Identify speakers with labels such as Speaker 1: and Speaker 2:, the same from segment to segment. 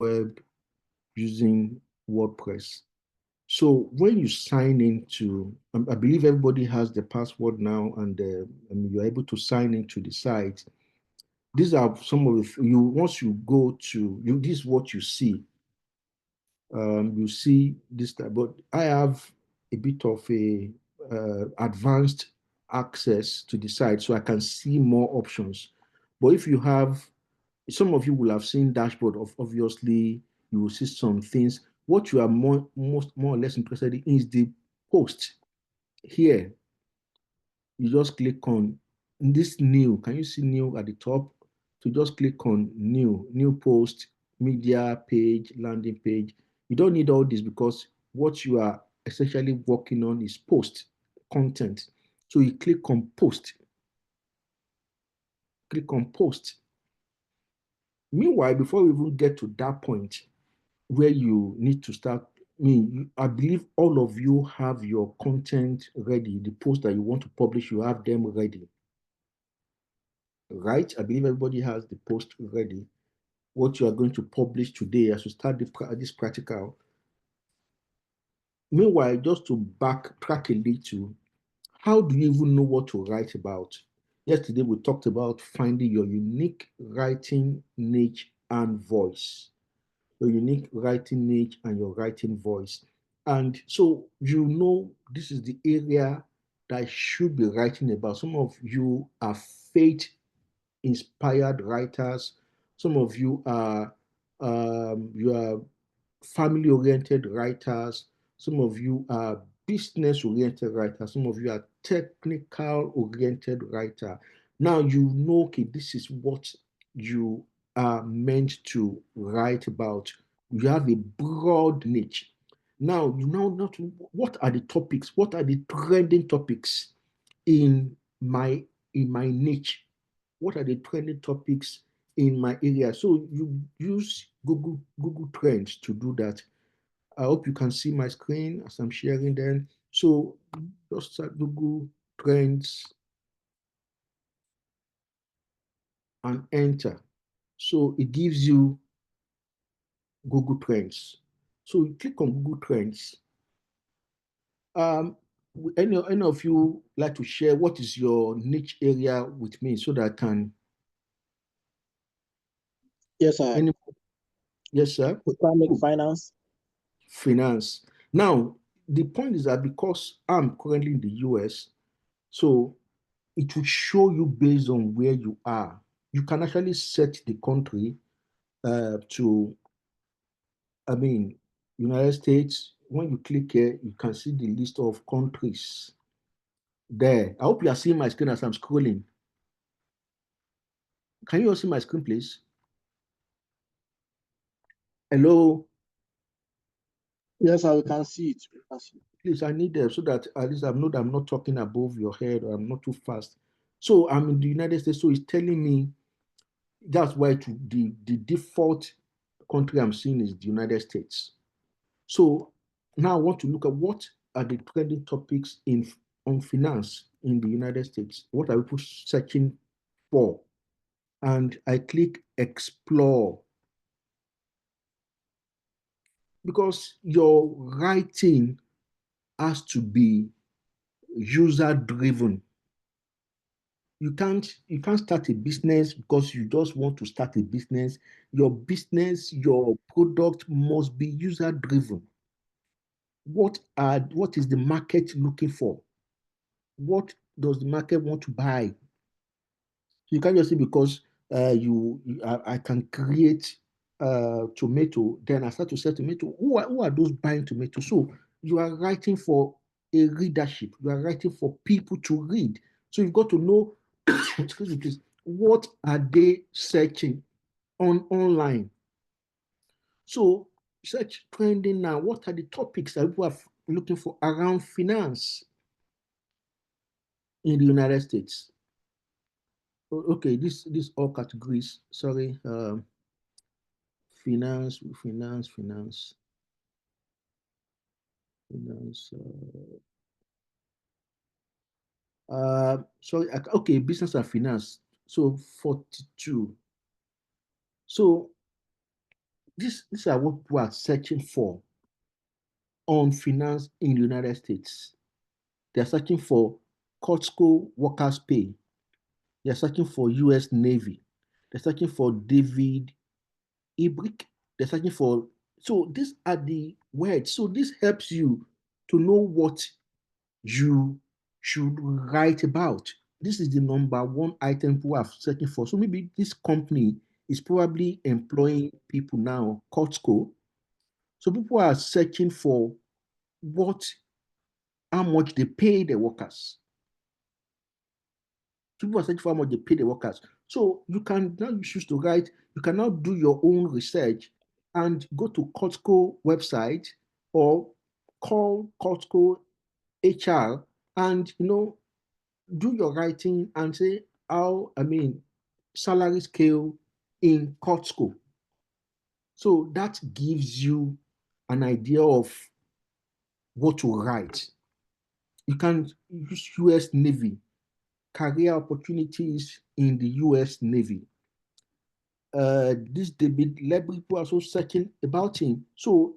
Speaker 1: web using WordPress. So when you sign into, I believe everybody has the password now, and you're able to sign into the site. These are some of the you once you go to you. This is what you see. You see this type, but I have a bit of a advanced access to the site, so I can see more options. But if you have, some of you will have seen dashboard of obviously you will see some things. What you are more or less interested in is the post here. You just click on this new. Can you see new at the top? To just click on new post, media page, landing page. You don't need all this because what you are essentially working on is post content. So you click on post. Click on post. Meanwhile, before we even get to that point where you need to start, I believe all of you have your content ready. The posts that you want to publish, you have them ready, right? I believe everybody has the post ready. What you are going to publish today as you start this practical. Meanwhile, just to backtrack a little, how do you even know what to write about? Yesterday, we talked about finding your unique writing niche and voice. Your unique writing niche and your writing voice. And so, this is the area that I should be writing about. Some of you are faith inspired writers. Some of you are family oriented writers. Some of you are business oriented writers. Some of you are technical oriented writer. Now you know, okay, this is what you are meant to write about. You have a broad niche. Now you know not what are the topics, what are the trending topics in my niche, what are the trending topics in my area. So you use Google Trends to do that. I hope you can see my screen as I'm sharing them. So just start Google Trends and enter. So it gives you Google Trends. So you click on Google Trends. Any of you like to share what is your niche area with me so that I can?
Speaker 2: Yes, sir.
Speaker 1: Any, yes, sir.
Speaker 2: Economic finance.
Speaker 1: Finance. Now, the point is that because I'm currently in the US, so it will show you based on where you are. You can actually set the country to, United States. When you click here, you can see the list of countries there. I hope you are seeing my screen as I'm scrolling. Can you all see my screen, please? Hello?
Speaker 2: Yes, sir. We can see it. We can see it.
Speaker 1: Please, I need them so that at least I know that I'm not talking above your head or I'm not too fast. So I'm in the United States, so it's telling me that's why the default country I'm seeing is the United States. So now I want to look at what are the trending topics on finance in the United States. What are people searching for? And I click explore because your writing has to be user driven. You can't start a business because you just want to start a business. Your business, your product must be user driven. What is the market looking for? What does the market want to buy? You can't just say because I can create tomato, then I start to sell tomato. Who are those buying tomato? So you are writing for a readership. You are writing for people to read. So you've got to know, excuse me, please, what are they searching online? So search trending now. What are the topics that people are looking for around finance in the United States? Okay, this all categories. Sorry, finance. Sorry, okay, business and finance. So 42. So these are what people are searching for on finance in the United States. They're searching for Costco workers' pay. They're searching for US Navy. They're searching for David Ibrick. They're searching for, so these are the words. So this helps you to know what you should write about. This is the number one item people are searching for. So maybe this company is probably employing people now, Costco. So people are searching for what, how much they pay the workers. People are searching for how much they pay the workers. So you can now choose to write, you can now do your own research and go to Costco website or call Costco HR and do your writing and say how, salary scale in Costco. So that gives you an idea of what to write. You can use US Navy, career opportunities in the US Navy. This David Lebrick, people are also searching about him. So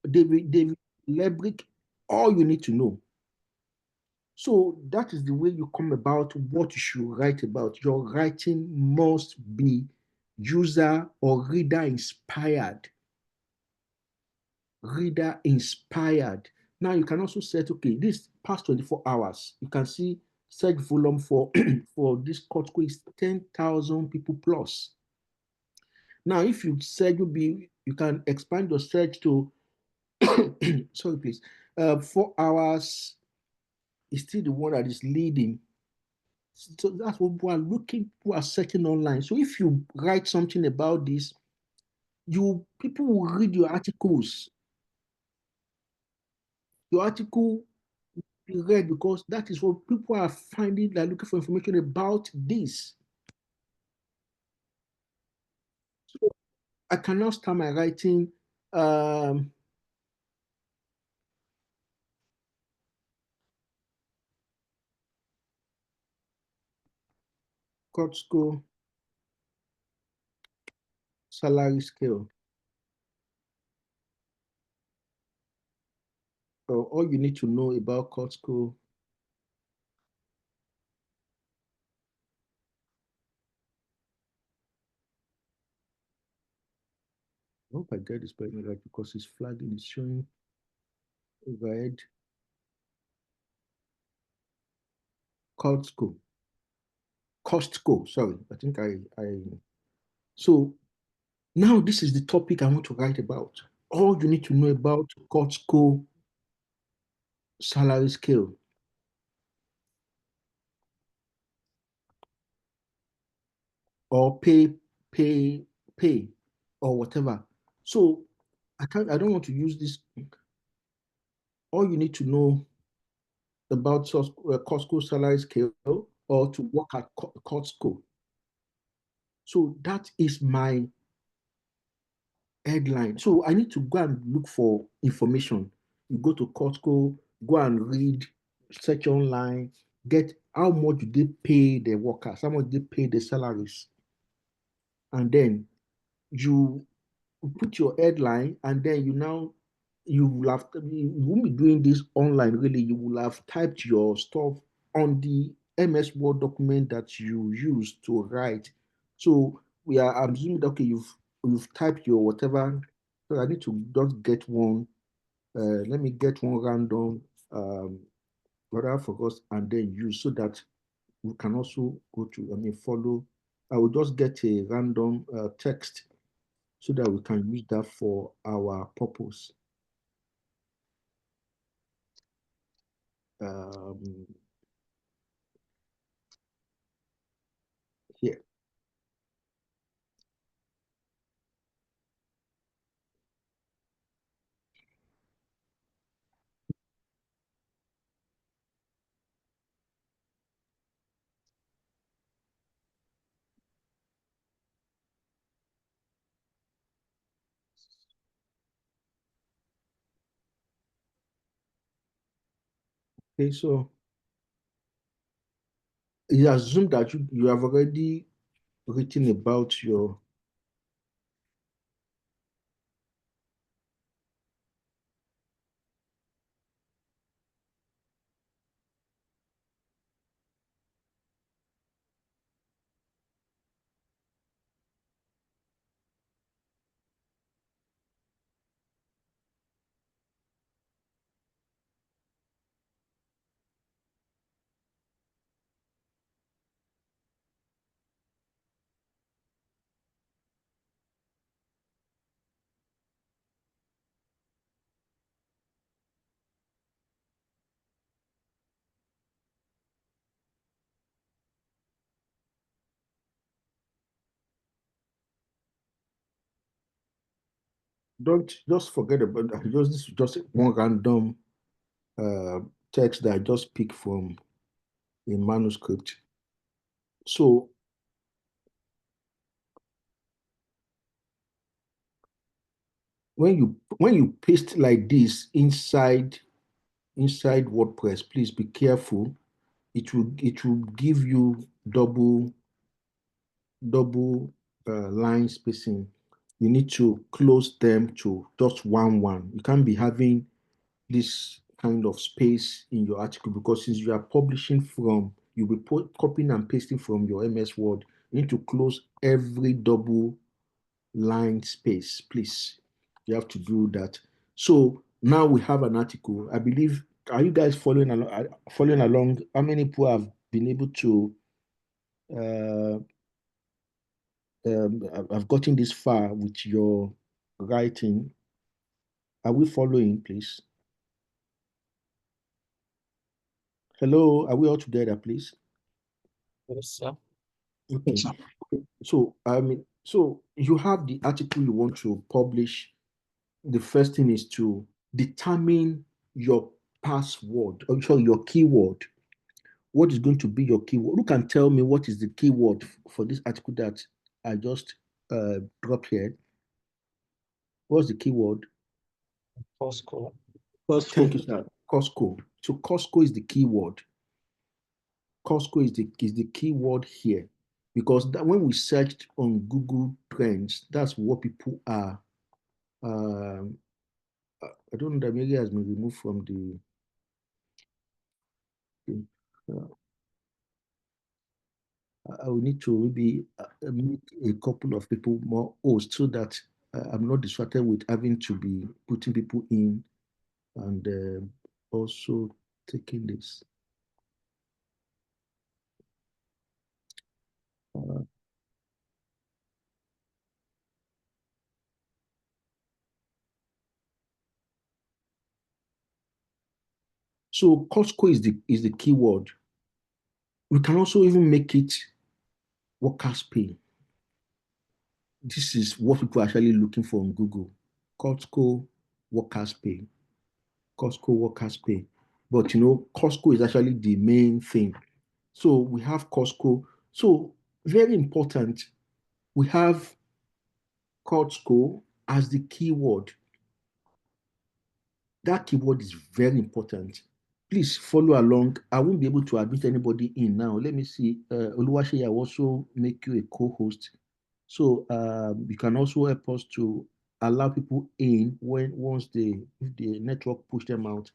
Speaker 1: David Lebrick, all you need to know. So that is the way you come about what you should write about. Your writing must be user or reader inspired. Reader inspired. Now you can also set, okay, this past 24 hours, you can see search volume for for this Costco is 10,000 people plus. Now, if you search, you can expand your search to sorry, please. 4 hours is still the one that is leading. So that's what people are looking, people are searching online. So if you write something about this, people will read your articles. Your article will be read because that is what people are finding. They're looking for information about this. So I can now start my writing. Um, Costco salary scale. So all you need to know about Costco. I hope I get this spelling right because it's flagging, it's showing red. Costco. Costco. Sorry, I think I. So now this is the topic I want to write about. All you need to know about Costco salary scale or pay, pay, or whatever. So I don't want to use this. All you need to know about Costco salary scale or to work at Costco. So that is my headline. So I need to go and look for information. You go to Costco, go and read, search online, get how much do they pay the workers, how much they pay the salaries, and then you put your headline, and then you will have you won't be doing this online really. You will have typed your stuff on the MS Word document that you use to write. So I'm assuming that okay, you've typed your whatever. So I need to just get one. Let me get one random whatever for us and then use so that we can also go to follow. I will just get a random text so that we can use that for our purpose. Um, Here. Okay, so you assume that you have already written about your don't just forget about that. This is just one random uh, text that I just picked from a manuscript. So when you paste like this inside WordPress, please be careful. It will give you double line spacing. You need to close them to just one. You can't be having this kind of space in your article, because since you are publishing from, you'll be copying and pasting from your MS Word. You need to close every double line space, please. You have to do that. So now we have an article. I believe, are you guys following along? Following along? How many people have been able to uh, have gotten this far with your writing? Are we following, please? Hello, are we all together, please?
Speaker 3: Yes, sir.
Speaker 1: Okay. So so you have the article you want to publish. The first thing is to determine your password, or sorry, your keyword. What is going to be your keyword? Who can tell me what is the keyword for this article that I just dropped here? What's the keyword?
Speaker 3: Costco.
Speaker 1: Thank
Speaker 2: Costco.
Speaker 1: you, sir. Costco. So Costco is the keyword. Costco is the keyword here, because that, when we searched on Google Trends, that's what people are. Um, I don't know, that maybe has been removed from the I will need to maybe meet a couple of people more hosts, so that I'm not distracted with having to be putting people in and also taking this. Uh, so Costco is the keyword. We can also even make it workers pay. This is what people are actually looking for on Google. Costco workers pay. Costco workers pay. But Costco is actually the main thing. So we have Costco. So very important, we have Costco as the keyword. That keyword is very important. Please follow along. I won't be able to admit anybody in now. Let me see. Oluwaseyi, I will also make you a co-host. So you can also help us to allow people in once if the network push them out,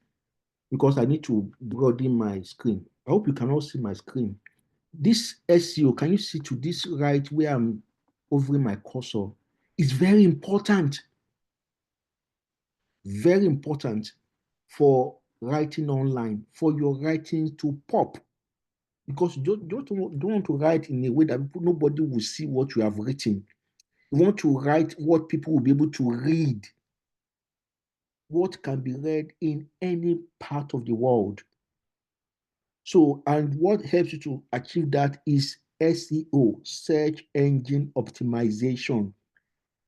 Speaker 1: because I need to broaden my screen. I hope you can all see my screen. This SEO, can you see to this right where I'm overing my cursor? It's very important for writing online, for your writing to pop. Because you don't want to write in a way that nobody will see what you have written. You want to write what people will be able to read, what can be read in any part of the world. So, and what helps you to achieve that is SEO, search engine optimization.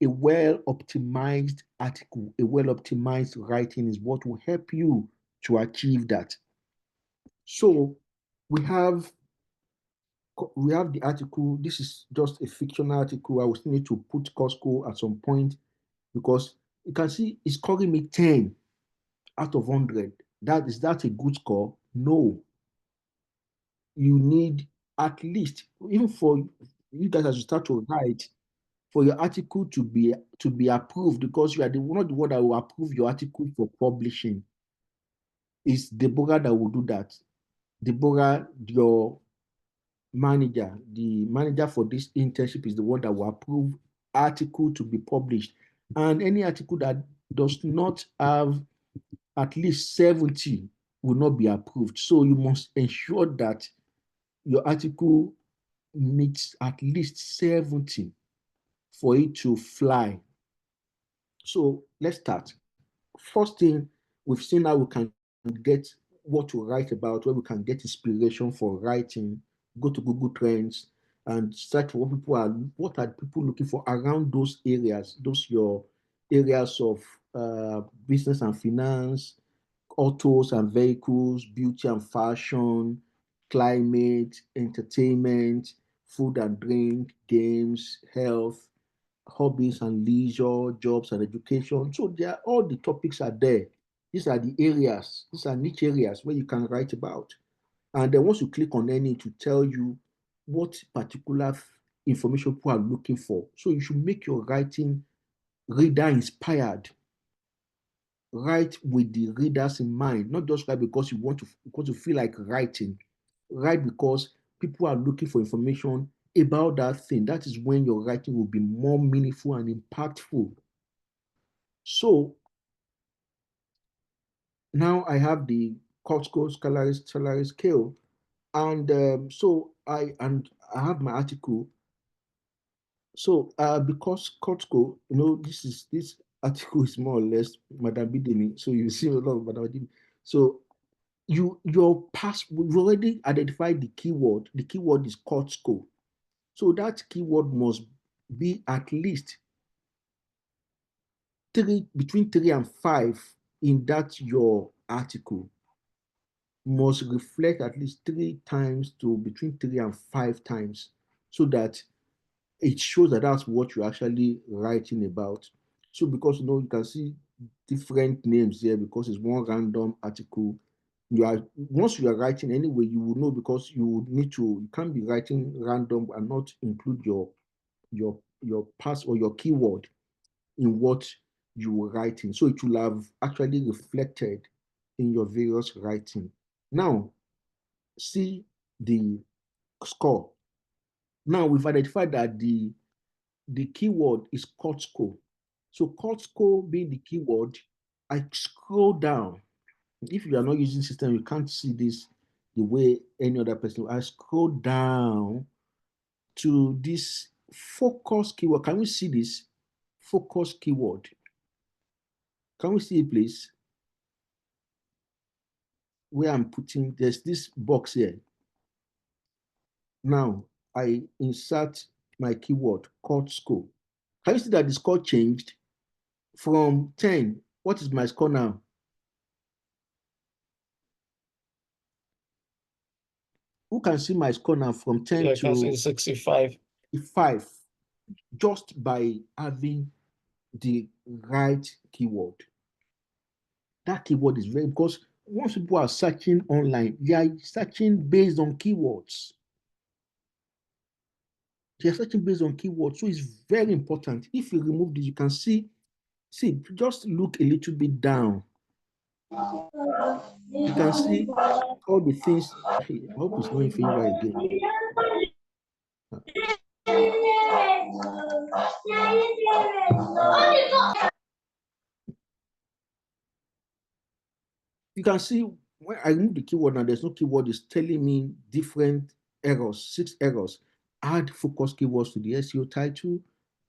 Speaker 1: A well optimized article, a well optimized writing is what will help you to achieve that. So, we have the article. This is just a fictional article. I will still need to put Costco at some point, because you can see it's scoring me 10 out of 100. That a good score? No. You need at least, even for you guys, as you start to write, for your article to be approved, because you are not the one that will approve your article for publishing. It's Deborah that will do that. Deborah, your manager, the manager for this internship, is the one that will approve article to be published. And any article that does not have at least 70 will not be approved. So you must ensure that your article meets at least 70 for it to fly. So let's start. First thing, we've seen how we can get what to write about, where we can get inspiration for writing. Go to Google Trends and search what are people looking for around those areas, those your areas of business and finance, autos and vehicles, beauty and fashion, climate, entertainment, food and drink, games, health, hobbies and leisure, jobs and education. So there, all the topics are there. These are the areas, these are niche areas where you can write about. And then once you click on any, to tell you what particular information people are looking for. So you should make your writing reader inspired. Write with the readers in mind, not just write because you want to, because you feel like writing. Write because people are looking for information about that thing. That is when your writing will be more meaningful and impactful. So now I have the Costco salary scale, and so I have my article. So because Costco, this article is more or less Madam Bidemi. So you see a lot of Madam Bidemi. So you already identified the keyword. The keyword is Costco. So that keyword must be at least between 3 and 5 in that your article. Must reflect at least 3 times to between 3 and 5 times, so that it shows that that's what you're actually writing about. So because you can see different names here because it's one random article. Once you are writing anyway, you will know, because you can't be writing random and not include your pass or your keyword in what you were writing. So it will have actually reflected in your various writing. Now, see the score. Now we've identified that the keyword is Costco. So Costco being the keyword, I scroll down. If you are not using system, you can't see this the way any other person. I scroll down to this focus keyword. Can we see this focus keyword? Can we see it, please? Where I'm putting, there's this box here. Now I insert my keyword Costco. Can you see that the score changed from 10? What is my score now? Who can see my score now from 10
Speaker 3: Yeah, I can see
Speaker 1: to
Speaker 3: 65.
Speaker 1: 5, just by having the right keyword? That keyword is very, because once people are searching online, they are searching based on keywords. They are searching based on keywords. So it's very important. If you remove this, you can see, just look a little bit down. You can see all the things. I hope it's not in favor again. You can see when I remove the keyword now, there's no keyword, it's telling me different errors, 6 errors. Add focus keywords to the SEO title,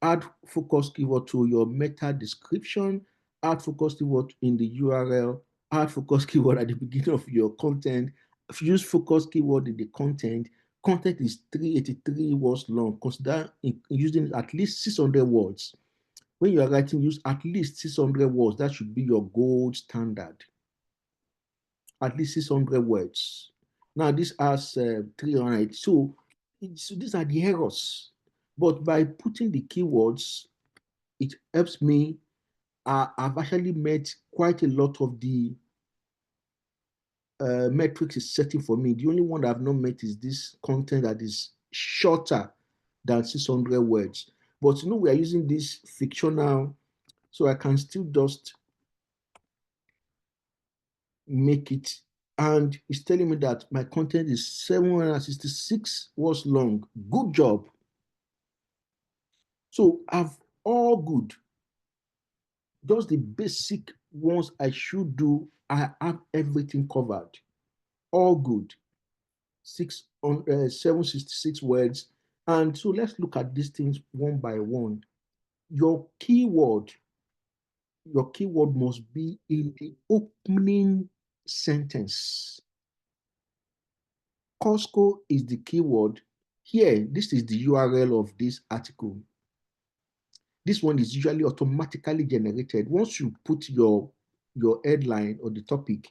Speaker 1: add focus keyword to your meta description, add focus keyword in the URL, add focus keyword at the beginning of your content. If you use focus keyword in the content, content is 383 words long. Consider using at least 600 words. When you are writing, use at least 600 words. That should be your gold standard. At least 600 words. Now this has 300. So these are the errors. But by putting the keywords, it helps me. I've actually met quite a lot of the metrics is setting for me. The only one that I've not met is this content that is shorter than 600 words. But we are using this fictional, so I can still just make it, and it's telling me that my content is 766 words long. Good job. So I've all good. Just the basic ones I should do, I have everything covered. All good. 766 words. And so let's look at these things one by one. Your keyword must be in the opening sentence. Costco is the keyword. Here, this is the URL of this article. This one is usually automatically generated. Once you put your headline or the topic,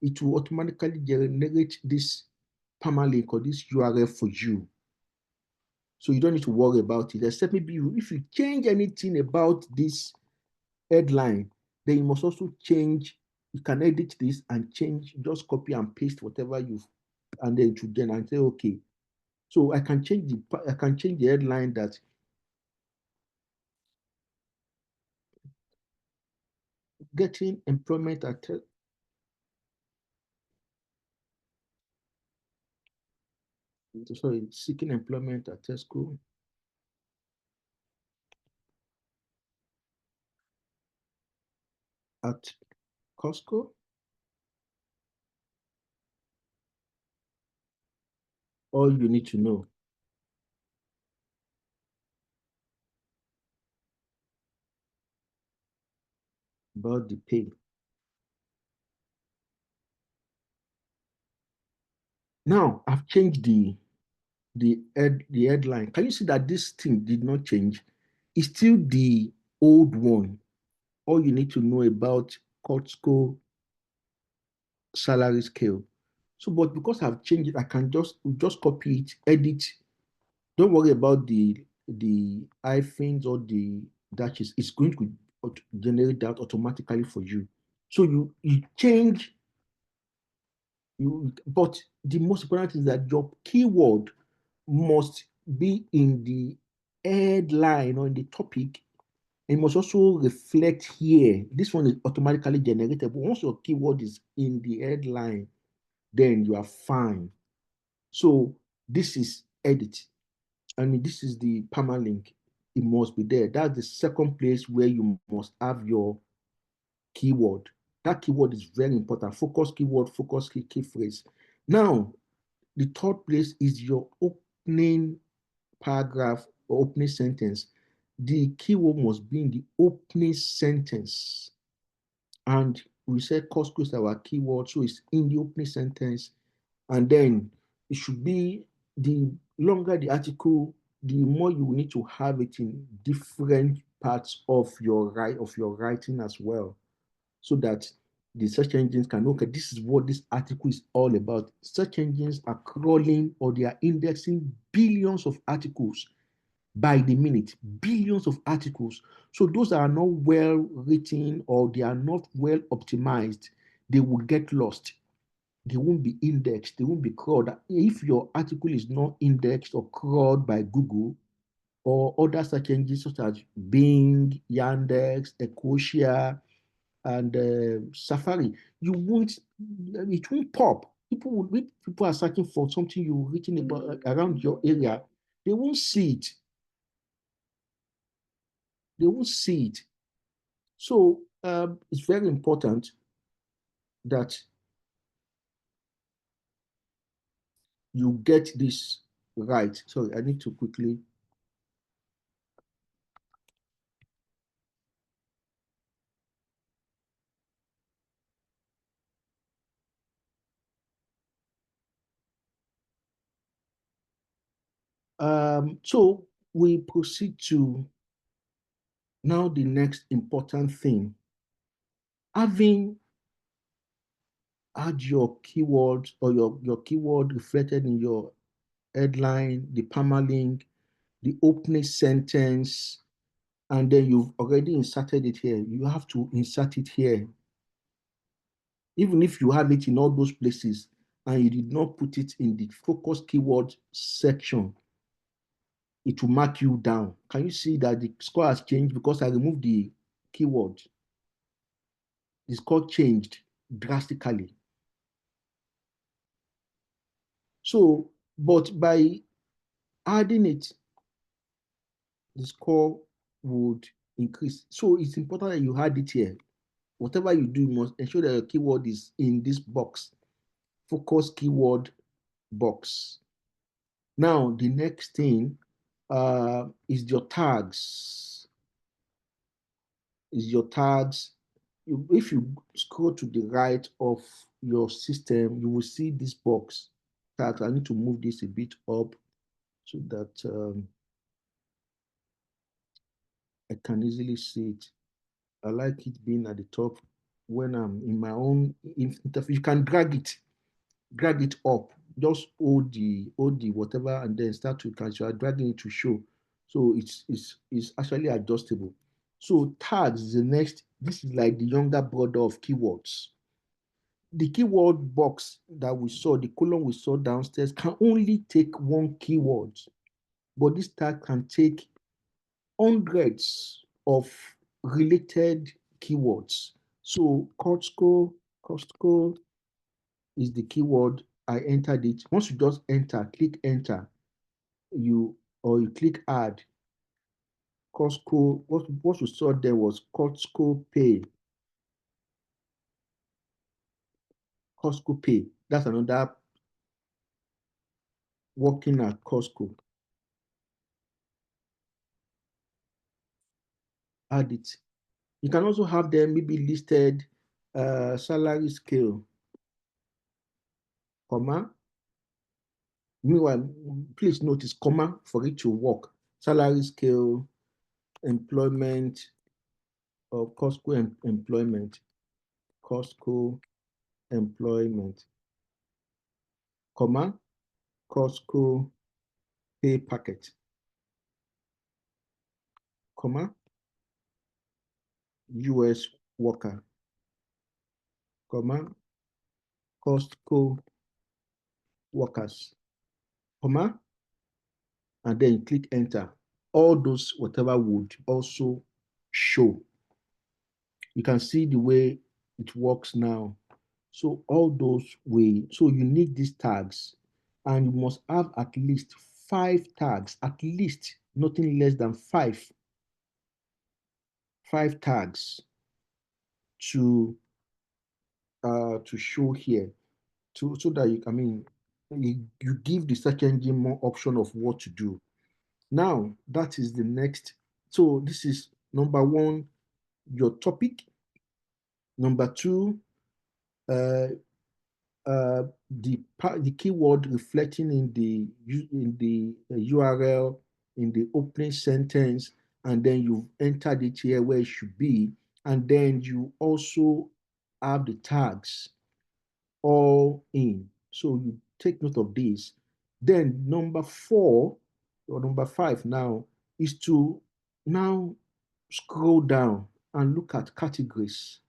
Speaker 1: it will automatically generate this permalink or this URL for you. So you don't need to worry about it. Except maybe if you change anything about this headline, then you must also change. You can edit this and change, just copy and paste whatever you've, and then to then and say, okay. So I can change the headline that getting employment at seeking employment at Tesco. At Costco. All you need to know. About the pay. Now I've changed the headline. Can you see that this thing did not change? It's still the old one. All you need to know about Costco salary scale. So, but because I've changed it, I can just copy it, edit. Don't worry about the hyphens or the dashes. It's going to generate that automatically for you. So you change but the most important is that your keyword must be in the headline or in the topic. It must also reflect here. This one is automatically generated, but once your keyword is in the headline, then you are fine. So this is edit. I mean, this is the permalink. It must be there. That's the second place where you must have your keyword. That keyword is very important. Focus keyword, focus key phrase. Now, the third place is your opening paragraph or opening sentence. The keyword must be in the opening sentence. And we said Costco is our keyword, so it's in the opening sentence. And then it should be, the longer the article, the more you need to have it in different parts of your writing as well, so that the search engines can look at, this is what this article is all about. Search engines are crawling or they are indexing billions of articles by the minute, billions of articles. So those are not well written or they are not well optimized, they will get lost. They won't be indexed, they won't be crawled. If your article is not indexed or crawled by Google or other search engines such as Bing, Yandex, Ecosia, and Safari, it won't pop. People are searching for something you've written about around your area, they won't see it. They won't see it. So it's very important that you get this right. Sorry, I need to quickly. So we proceed to now the next important thing. Having had your keywords or your keyword reflected in your headline, the permalink, the opening sentence, and then you've already inserted it here. You have to insert it here. Even if you have it in all those places and you did not put it in the focus keyword section, it will mark you down. Can you see that the score has changed because I removed the keyword? The score changed drastically. So, but by adding it, the score would increase. So it's important that you add it here. Whatever you do, you must ensure that your keyword is in this box, focus keyword box. Now, the next thing is your tags. Is your tags. If you scroll to the right of your system, you will see this box, tags. I need to move this a bit up so that I can easily see it. I like it being at the top when I'm in my own interface. You can drag it up. Just hold the whatever and then start to catch. You are dragging it to show. So it's actually adjustable. So tags is the next. This is like the younger brother of keywords. The keyword box that we saw, the column we saw downstairs, can only take one keyword, but this tag can take hundreds of related keywords. So Costco is the keyword. I entered it. Once you just click enter, you click add. Costco, what you saw there was Costco Pay. Costco Pay. That's another working at Costco. Add it. You can also have them maybe listed salary scale, comma. Meanwhile, please notice comma for it to work. Salary scale, employment, or Costco employment. Costco employment, comma, Costco pay packet, comma, US worker, comma, Costco workers, comma, and then click enter. All those whatever would also show. You can see the way it works now. So all those way, so you need these tags, and you must have at least 5 tags, at least nothing less than five tags to show here, so that you give the search engine more option of what to do. Now that is the next. So this is number one, your topic. Number two, uh, the keyword reflecting in the URL in the opening sentence, and then you've entered it here where it should be, and then you also have the tags all in. So you take note of this. Then number 4 or number 5 now is to now scroll down and look at categories.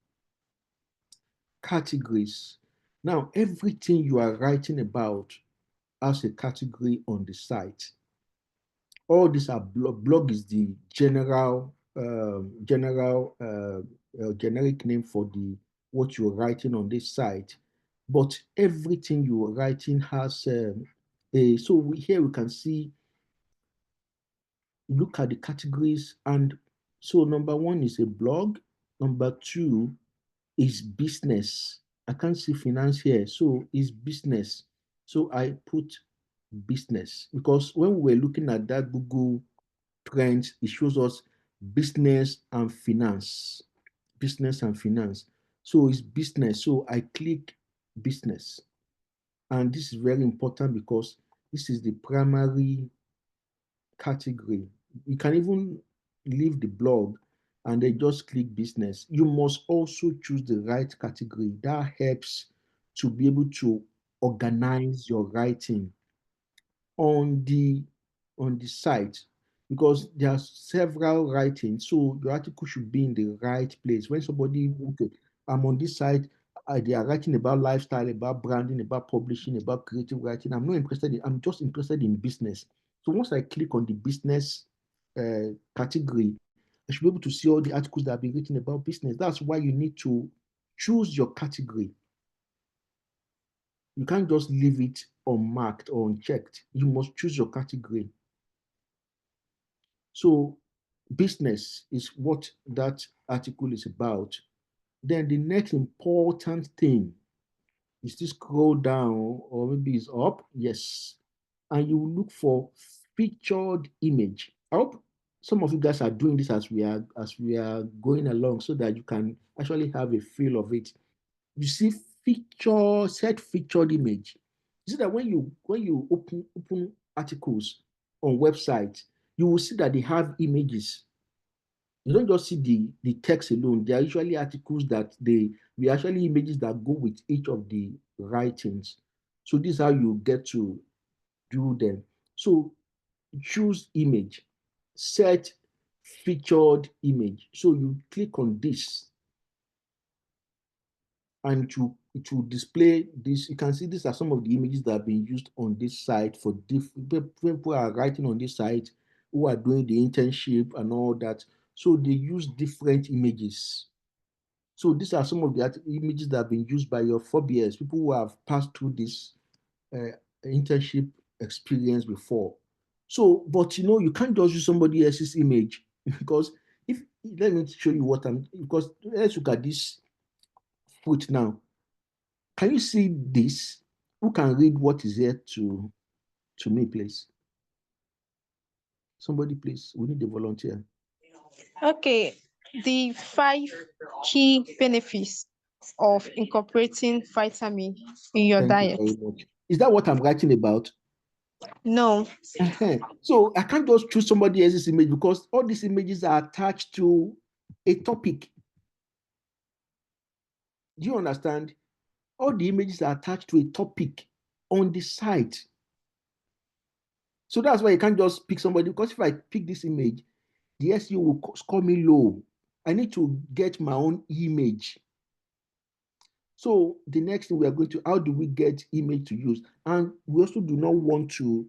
Speaker 1: Categories. Now, everything you are writing about has a category on the site. All these are blog is the generic name for the what you're writing on this site, but everything you are writing has here we can see, look at the categories. And so number 1 is a blog, number 2 is business. I can't see finance here, so it's business. So I put business because when we were looking at that Google trends, it shows us business and finance. Business and finance. So it's business. So I click business. And this is very important because this is the primary category. You can even leave the blog and then just click business. You must also choose the right category. That helps to be able to organize your writing on the site, because there are several writings, so your article should be in the right place. When somebody, okay, I'm on this site, they are writing about lifestyle, about branding, about publishing, about creative writing. I'm just interested in business. So once I click on the business category, I should be able to see all the articles that have been written about business. That's why you need to choose your category. You can't just leave it unmarked or unchecked. You must choose your category. So business is what that article is about. Then the next important thing is to scroll down, or maybe it's up. Yes. And you look for featured image. I hope some of you guys are doing this as we are going along, so that you can actually have a feel of it. You see set featured image. You see that when you open articles on websites, you will see that they have images. You don't just see the text alone. There are usually articles that we actually images that go with each of the writings. So this is how you get to do them. So choose image, set featured image. So you click on this and it will display this. You can see these are some of the images that have been used on this site for different people are writing on this site who are doing the internship and all that. So they use different images. So these are some of the images that have been used by your phobias, people who have passed through this internship experience before. So, but you can't just use somebody else's image because if let me show you what because let's look at this foot now. Can you see this? Who can read what is here to me, please? Somebody, please. We need a volunteer.
Speaker 4: Okay, the 5 key benefits of incorporating vitamin in your
Speaker 1: Thank you
Speaker 4: diet.
Speaker 1: very much. Is that what I'm writing about?
Speaker 4: No.
Speaker 1: So I can't just choose somebody else's image because all these images are attached to a topic. Do you understand? All the images are attached to a topic on the site. So that's why you can't just pick somebody, because if I pick this image, the SEO will score me low. I need to get my own image. So the next thing we are going to, how do we get image to use? And we also do not want to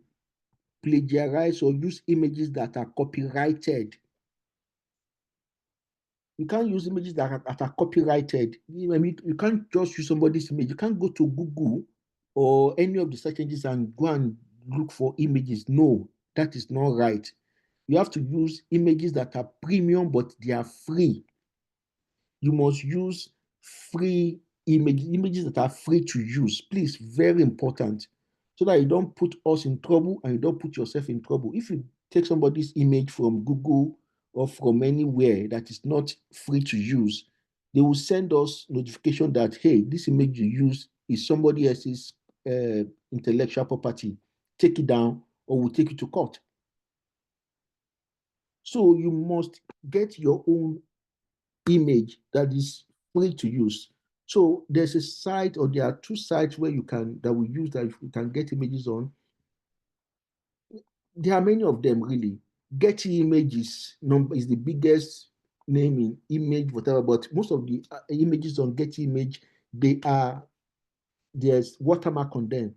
Speaker 1: plagiarize or use images that are copyrighted. You can't use images that are copyrighted. I mean, you can't just use somebody's image. You can't go to Google or any of the search engines and go and look for images. No, that is not right. You have to use images that are premium, but they are free. You must use free images that are free to use. Please, very important, so that you don't put us in trouble and you don't put yourself in trouble. If you take somebody's image from Google or from anywhere that is not free to use, they will send us notification that, hey, this image you use is somebody else's intellectual property. Take it down or we'll take you to court. So you must get your own image that is free to use. So there's a site, or there are 2 sites where that we use that you can get images on. There are many of them really. Getty Images is the biggest name in image, whatever, but most of the images on Getty Image, there's watermark on them.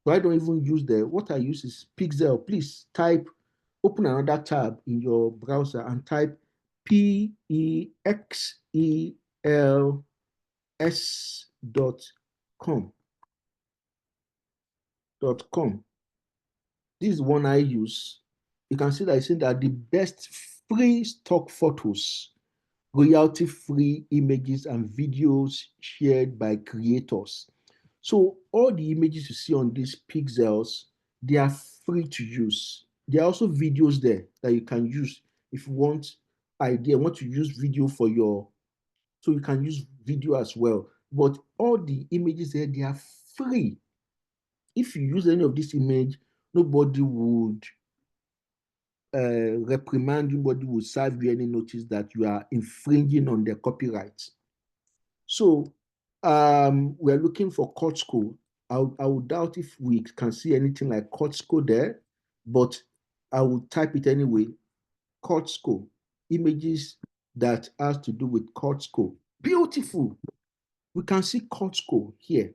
Speaker 1: So I don't even use what I use is Pixel. Please open another tab in your browser and type pexels.com. This is one I use. You can see that I say that the best free stock photos, royalty-free images and videos shared by creators. So all the images you see on these pixels, they are free to use. There are also videos there that you can use if you want to use video so you can use video as well. But all the images there, they are free. If you use any of this image, nobody would reprimand you, nobody would serve you any notice that you are infringing on their copyrights. So we're looking for Kotsko. I would doubt if we can see anything like Kotsko there, but I will type it anyway. Kotsko, images that has to do with Kotsko. Beautiful. We can see Kotsko here.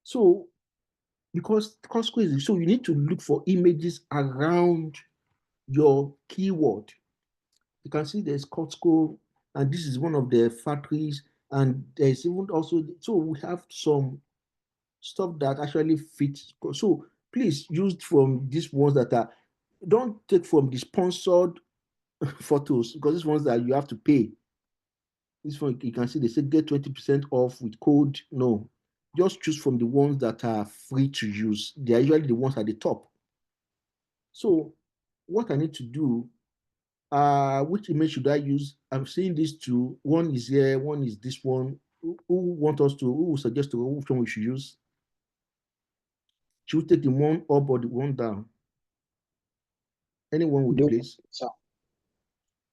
Speaker 1: So because Kotsko is, so you need to look for images around your keyword. You can see there's Kotsko, and this is one of the factories, and there's even also, so we have some stuff that actually fits. So please use from these ones that are, don't take from the sponsored photos, because these ones that you have to pay. This one, you can see they say get 20% off with code. No, just choose from the ones that are free to use. They are usually the ones at the top. So what I need to do, which image should I use? I'm seeing these 2. One is here, one is this one. Who will suggest to which one we should use? Should we take the one up or the one down? Anyone would, please.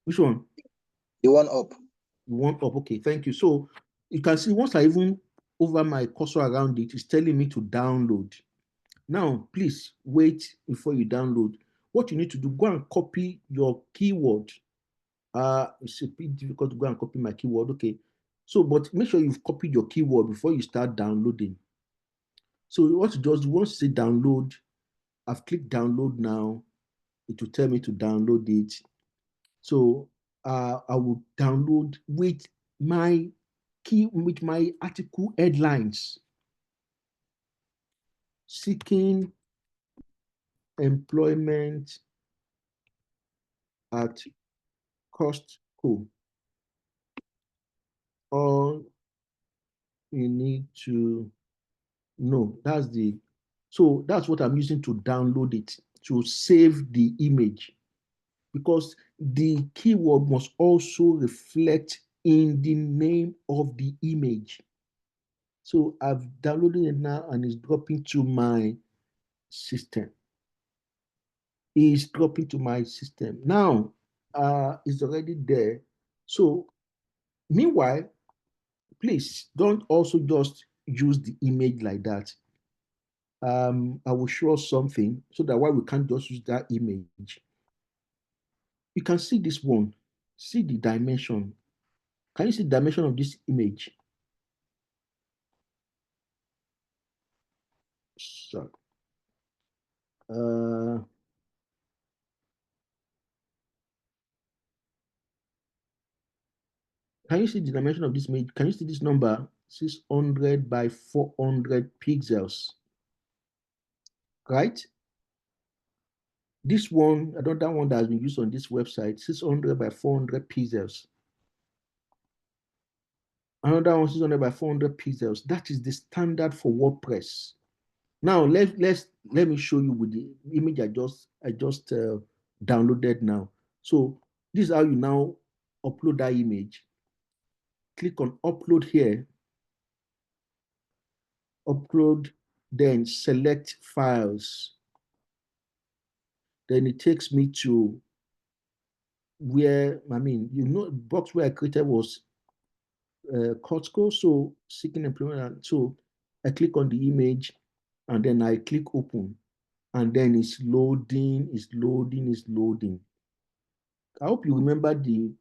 Speaker 1: Which one?
Speaker 2: The one up.
Speaker 1: You want up? Okay, thank you. So you can see once I even over my cursor around it, it's telling me to download. Now, please wait before you download. What you need to do, go and copy your keyword. It's a bit difficult to go and copy my keyword. Okay. So, but make sure you've copied your keyword before you start downloading. So what you just do, once you say download, I've clicked download now. It will tell me to download it. So I will download with my article headlines. Seeking employment at Costco. All you need to know. So that's what I'm using to download it, to save the image, because the keyword must also reflect in the name of the image. So I've downloaded it now and it's dropping to my system. It's dropping to my system. Now, it's already there. So meanwhile, please don't also just use the image like that. I will show us something so that why we can't just use that image. You can see this one, see the dimension. Can you see the dimension of this image? So, can you see the dimension of this image? Can you see this number? 600 by 400 pixels, right? This one, another one that has been used on this website, 600 by 400 pixels. Another one, 600 by 400 pixels. That is the standard for WordPress. Now let me show you with the image I just downloaded now. So this is how you now upload that image. Click on upload here. Upload, then select files. Then it takes me to where, the box where I created was Costco. So seeking employment. So I click on the image and then I click open. And then it's loading, it's loading, it's loading. I hope you remember the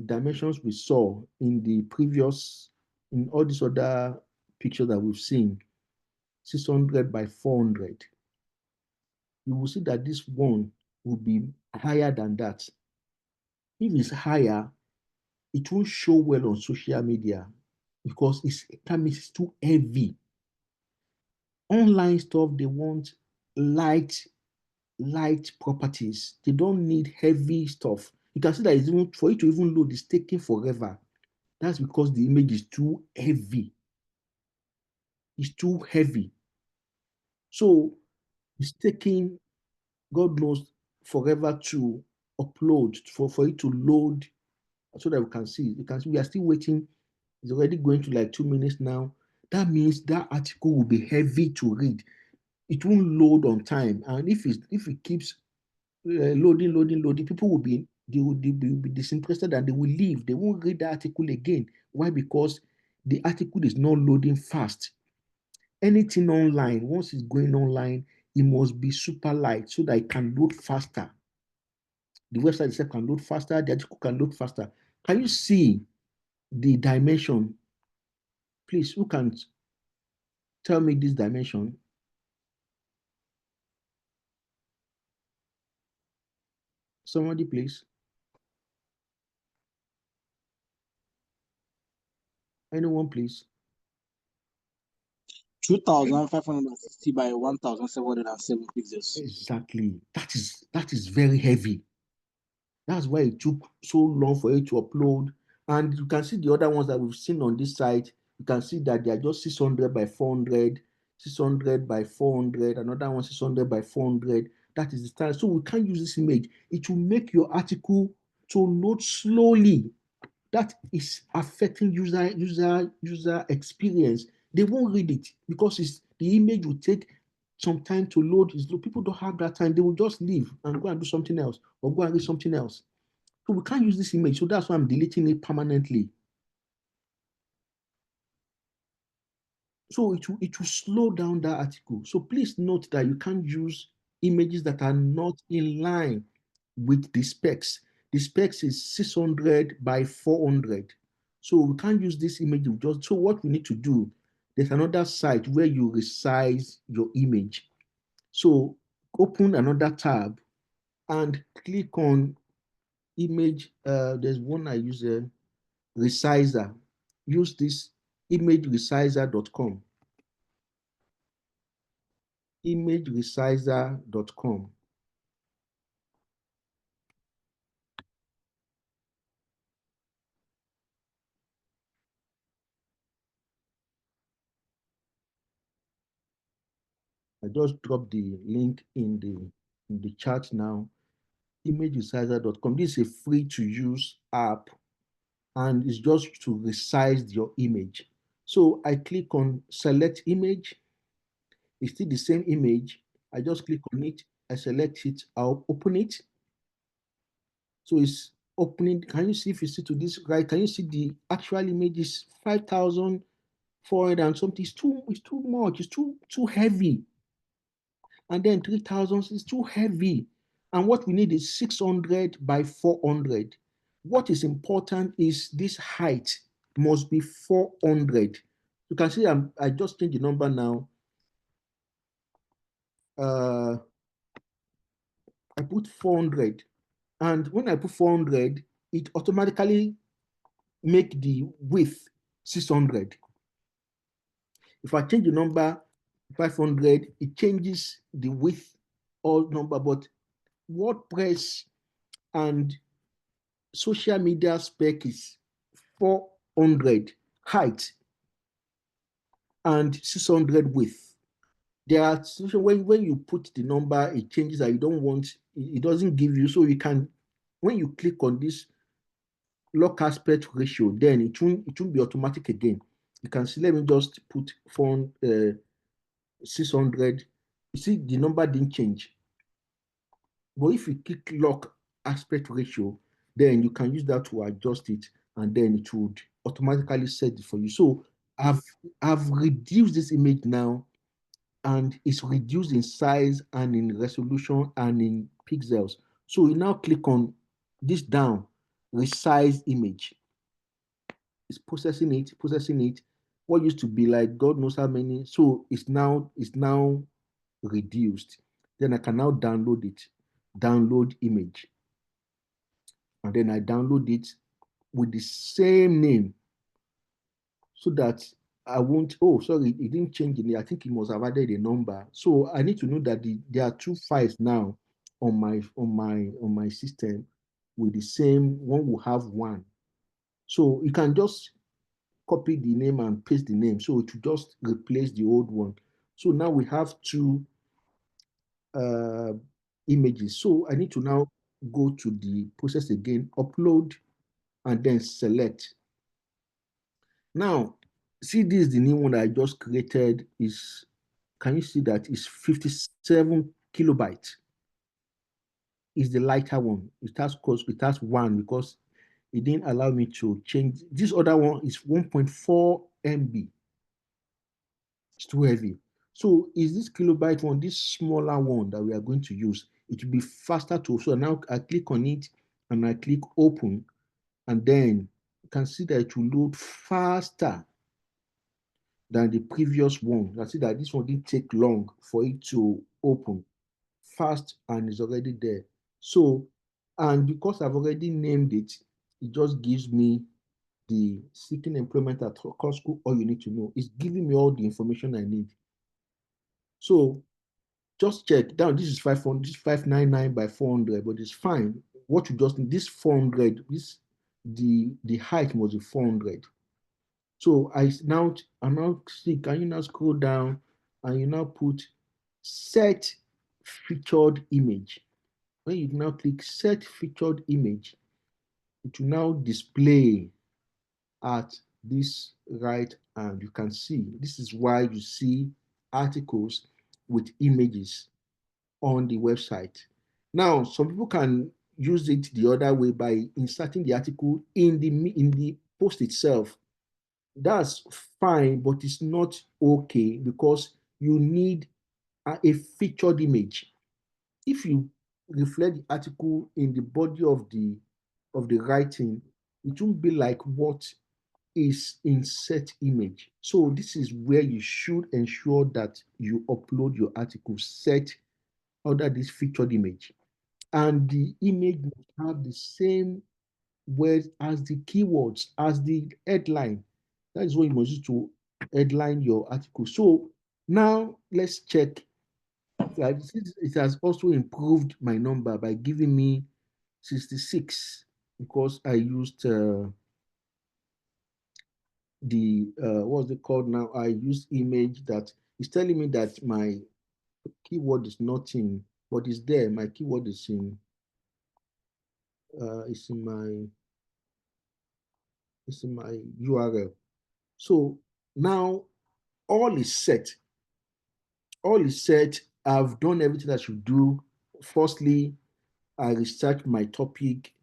Speaker 1: dimensions we saw in the previous, in all these other pictures that we've seen, 600 by 400. You will see that this one will be higher than that. If it's higher, it won't show well on social media because that means it's too heavy. Online stuff, they want light properties. They don't need heavy stuff. You can see that it's even, for it to even load, it's taking forever. That's because the image is too heavy. It's too heavy. So it's taking, God knows, forever to upload, for it to load so that we can see. You can see we are still waiting. It's already going to like 2 minutes now. That means that article will be heavy to read. It won't load on time. And if it keeps loading, people will be disinterested and they will leave. They won't read the article again. Why? Because the article is not loading fast. Anything online, once it's going online, it must be super light so that it can load faster. The website itself can load faster, the article can load faster. Can you see the dimension? Please, who can tell me this dimension? Somebody, please. Anyone, please.
Speaker 2: 2,560 by 1,707 pixels.
Speaker 1: Exactly. That is very heavy. That's why it took so long for it to upload. And you can see the other ones that we've seen on this site. You can see that they are just 600 by 400, 600 by 400, another one 600 by 400. That is the style. So we can't use this image. It will make your article to load slowly. That is affecting user experience. They won't read it because the image will take some time to load. People don't have that time. They will just leave and go and do something else or go and read something else. So we can't use this image. So that's why I'm deleting it permanently. So it will slow down that article. So please note that you can't use images that are not in line with the specs. The specs is 600 by 400. So we can't use this image. So what we need to do, there's another site where you resize your image. So open another tab and click on image. There's one I use, resizer. Use this imageresizer.com. imageresizer.com. I just dropped the link in the chat now. Imageresizer.com. This is a free to use app and it's just to resize your image. So I click on select image. It's still the same image. I just click on it. I select it. I'll open it. So it's opening. Can you see if you see to this right? Can you see the actual image is 5,400 and something? It's too much. It's too heavy. And then 3,000 is too heavy. And what we need is 600 by 400. What is important is this height must be 400. You can see I just changed the number now. I put 400. And when I put 400, it automatically make the width 600. If I change the number 500, it changes the width or number, but WordPress and social media spec is 400 height and 600 width. There are situations when you put the number, it changes that you don't want, it doesn't give you, so you can, when you click on this lock aspect ratio, then it won't be automatic again. You can see, let me just put 600. You see, the number didn't change. But if you click lock aspect ratio, then you can use that to adjust it, and then it would automatically set it for you. So I've reduced this image now, and it's reduced in size and in resolution and in pixels. So you now click on this down, resize image. It's processing it. What used to be like God knows how many, so it's now reduced. Then I can now download it, download image, and then I download it with the same name, so that I won't, oh, sorry, it didn't change it. I think it must have added a number. So I need to know that there are two files now on my system with the same one. Will have one. So you can just copy the name and paste the name. So it will just replace the old one. So now we have two images. So I need to now go to the process again, upload, and then select. Now, see, this is the new one that I just created. Can you see that it's 57 kilobytes? Is the lighter one. It has one because it didn't allow me to change. This other one is 1.4 MB. It's too heavy. So is this kilobyte one, this smaller one that we are going to use, it will be faster to, so now I click on it and I click open, and then you can see that it will load faster than the previous one. You can see that this one didn't take long for it to open, fast, and it's already there. So, and because I've already named it, it just gives me the seeking employment at Costco, all you need to know. It's giving me all the information I need. So just check down. This is 500, this is 599 by 400, but it's fine. What you just need, this 400, the height was a 400. So I now see, can you now scroll down and you now put set featured image. When you now click set featured image, it will now display at this right, and you can see this is why you see articles with images on the website. Now, some people can use it the other way by inserting the article in the post itself. That's fine, but it's not okay because you need a featured image. If you reflect the article in the body of the writing, it won't be like what is in set image. So this is where you should ensure that you upload your article set under this featured image, and the image must have the same words as the keywords, as the headline. That is what you must use to headline your article. So now let's check. It has also improved my number by giving me 66 because I used what's it called now? I used image that is telling me that my keyword is not in, but it's there. My keyword is in it's in my URL. So now all is set. All is set. I've done everything I should do. Firstly, I research my topic.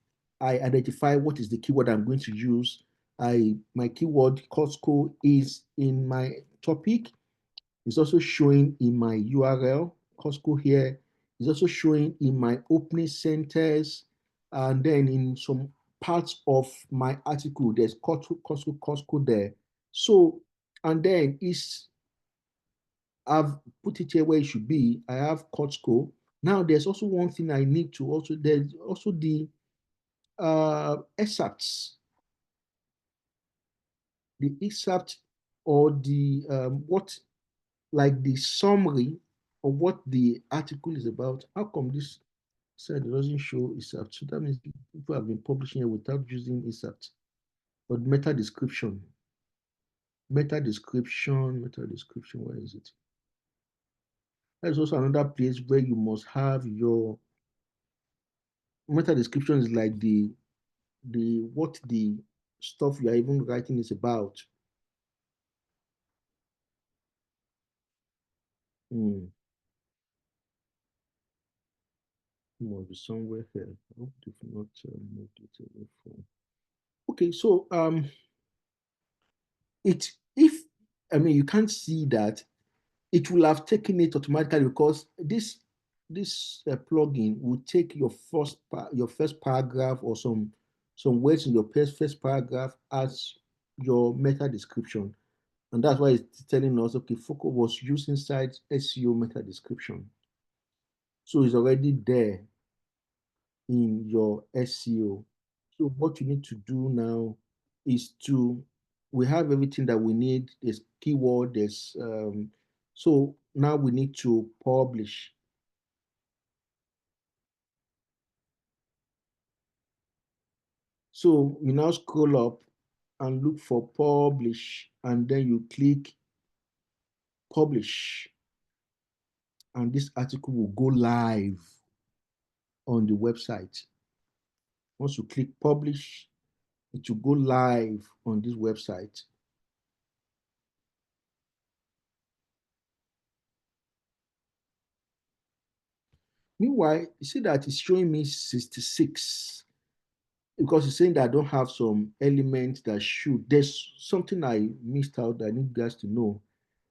Speaker 1: I identify what is the keyword I'm going to use. My keyword Costco is in my topic. It's also showing in my URL. Costco here is also showing in my opening sentence, and then in some parts of my article, there's Costco there. So, and then I've put it here where it should be. I have Costco. Now, there's also one thing I need to also, there's also the excerpts, or the what, like the summary of what the article is about. How come this side doesn't show excerpt? So that means people have been publishing it without using excerpt. But meta description, where is it? There's also another place where you must have your meta description, is like the what the stuff you are even writing is about. Must be somewhere here. I hope they've not moved it away from. Okay, so you can't see that, it will have taken it automatically because this plugin will take your first paragraph or some words in your first paragraph as your meta description, and that's why it's telling us, okay, Foco was used inside SEO meta description, so it's already there in your SEO. So what you need to do now is we have everything that we need. There's keyword, so now we need to publish. So you now scroll up and look for publish, and then you click publish, and this article will go live on the website. Once you click publish, it will go live on this website. Meanwhile, you see that it's showing me 66 because it's saying that I don't have some elements that should. There's something I missed out that I need you guys to know.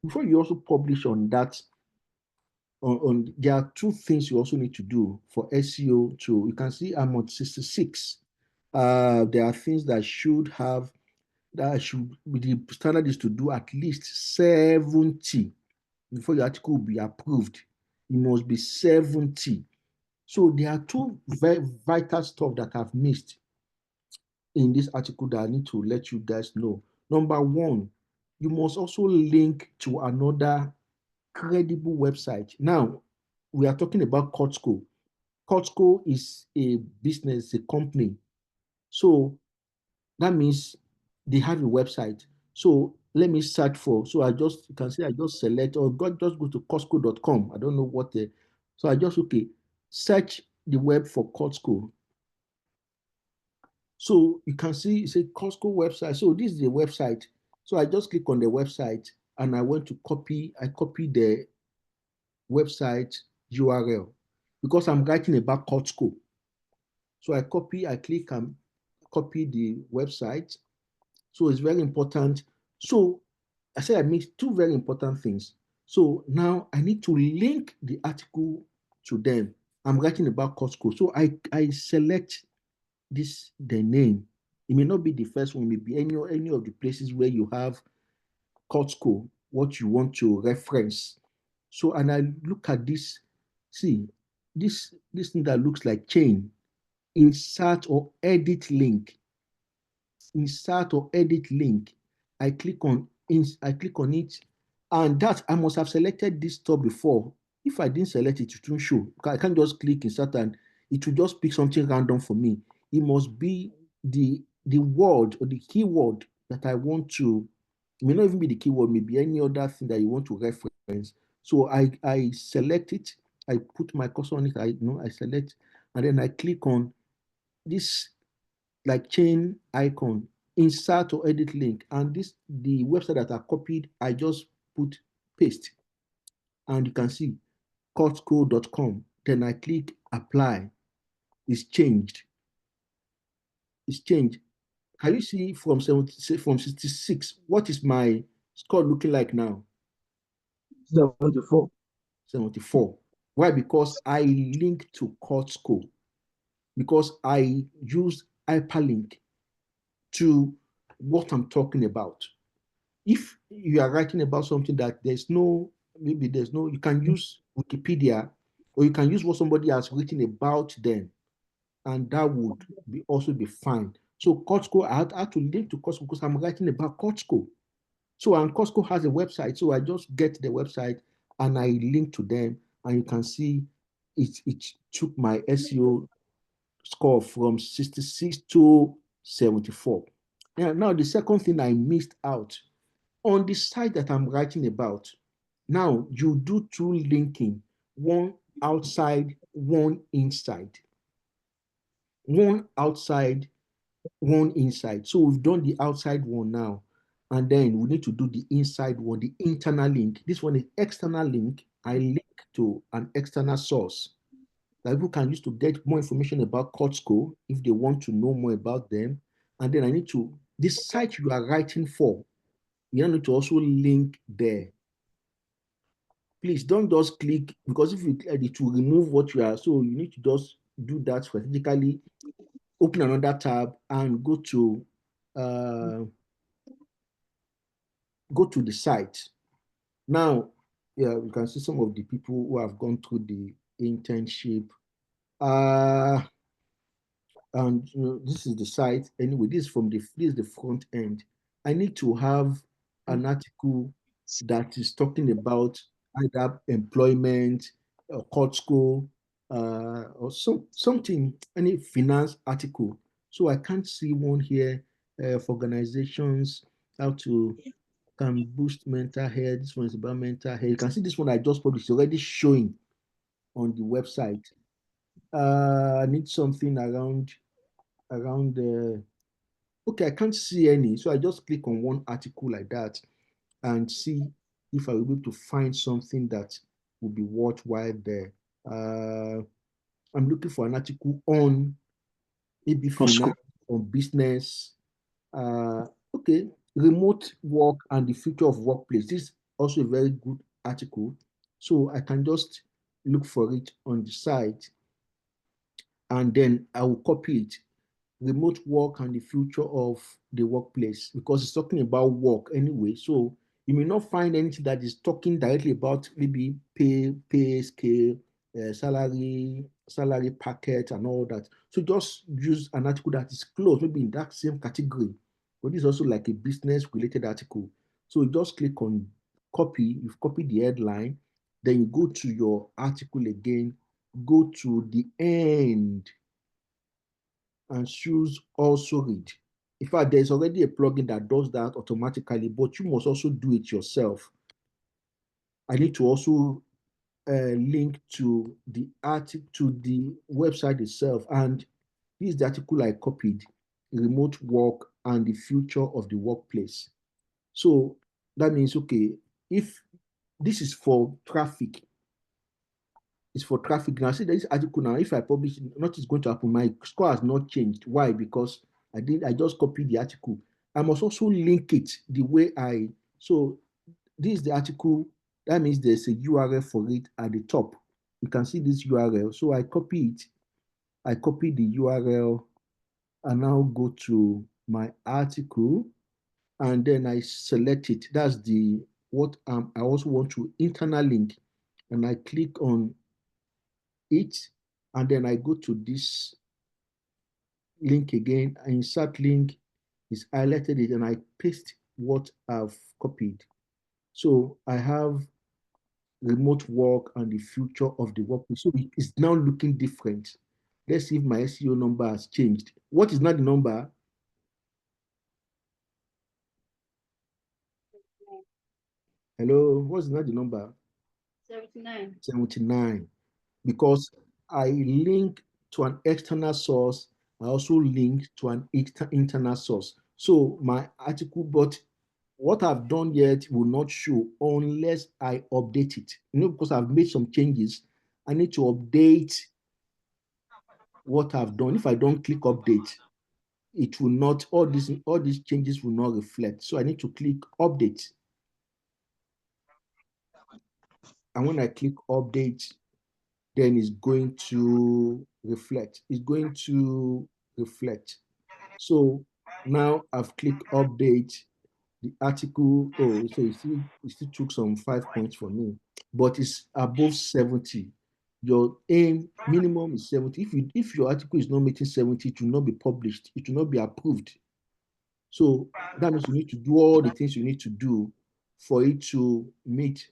Speaker 1: Before you also publish on that, there are two things you also need to do for SEO too. You can see I'm on 66. There are things that should be, the standard is to do at least 70 before your article will be approved. It must be 70. So there are two very vital stuff that I've missed in this article that I need to let you guys know. Number one, you must also link to another credible website. Now, we are talking about Costco. Costco is a business, a company. So that means they have a website. So let me search for, so you can see I just select, or just go to Costco.com. I don't know so I just, search the web for Costco. So you can see it's a Costco website. So this is the website. So I just click on the website and I went to I copy the website URL because I'm writing about Costco. So I click and copy the website. So it's very important. So I said I made two very important things. So now I need to link the article to them. I'm writing about Costco. So I select the name. It may not be the first one, it may be any of the places where you have Costco, what you want to reference. So, and I look at this, see, this thing that looks like chain, insert or edit link, insert or edit link. I click on it, and that I must have selected this tab before. If I didn't select it, it won't show. I can't just click insert and it will just pick something random for me. It must be the word or the keyword that I want to. It may not even be the keyword, maybe any other thing that you want to reference. So I select it, I put my cursor on it, I select, and then I click on this like chain icon, insert or edit link, and the website that I copied, I just put paste, and you can see costco.com. Then I click apply. It's changed. It's changed. Can you see from 66? What is my score looking like now?
Speaker 2: 74.
Speaker 1: 74. Why? Because I link to Costco. Because I use hyperlink to what I'm talking about. If you are writing about something that you can use Wikipedia, or you can use what somebody has written about them, and that would also be fine. So Costco, I had to link to Costco because I'm writing about Costco. So, and Costco has a website, so I just get the website and I link to them, and you can see it took my SEO score from 66 to 74. Now the second thing I missed out on the site that I'm writing about. Now you do two linking, one outside, one inside. One outside, one inside. So we've done the outside one now. And then we need to do the inside one, the internal link. This one is external link. I link to an external source that people can use to get more information about Costco if they want to know more about them. And then I need to, this site you are writing for, you need to also link there. Please don't just click, because if you click it will remove what you are. So you need to just do that strategically. Open another tab and go to the site. Now, yeah, you can see some of the people who have gone through the internship. And this is the site. Anyway, this is the front end. I need to have an article that is talking about either employment or Costco, or something, any finance article. So I can't see one here for organizations, how to can boost mental health. This one is about mental health. You can see this one I just published already showing on the website. I need something around the, okay, I can't see any. So I just click on one article like that and see if I will be able to find something that will be worthwhile there. I'm looking for an article on maybe
Speaker 2: Costco.
Speaker 1: finance, on business. Uh, okay, remote work and the future of workplace. This is also a very good article. So I can just look for it on the site, and then I will copy it. Remote work and the future of the workplace, because it's talking about work anyway. So you may not find anything that is talking directly about maybe pay scale, salary packet and all that. So just use an article that is close, maybe in that same category. But this is also like a business related article. So you just click on copy, you've copied the headline, then you go to your article again, go to the end and choose also read. In fact, there's already a plugin that does that automatically, but you must also do it yourself. I need to also link to the article, to the website itself, and this is the article I copied: remote work and the future of the workplace. So that means, okay, if this is for traffic, It's for traffic. Now, see this article now. If I publish, nothing is going to happen. My score has not changed. Why? Because I just copied the article. I must also link it the way I. So this is the article. That means there's a URL for it at the top. You can see this URL. So I copy it. I copy the URL and now go to my article, and then I select it. That's the what I also want to internal link, and I click on it, and then I go to this link again. I insert link, is highlighted it, and I paste what I've copied. So I have remote work and the future of the workplace. So it's now looking different. Let's see if my SEO number has changed. What is not the number? Hello, what's not the number?
Speaker 5: 79.
Speaker 1: 79. Because I link to an external source, I also link to an internal source. So my article, but what I've done yet will not show unless I update it. Because I've made some changes, I need to update what I've done. If I don't click update, it will not, all these changes will not reflect. So I need to click update. And when I click update, then it's going to reflect. It's going to reflect. So now I've clicked update. The article, oh, so it still took some 5 points for me, but it's above 70. Your aim minimum is 70. If your article is not meeting 70, it will not be published. It will not be approved. So that means you need to do all the things you need to do for it to meet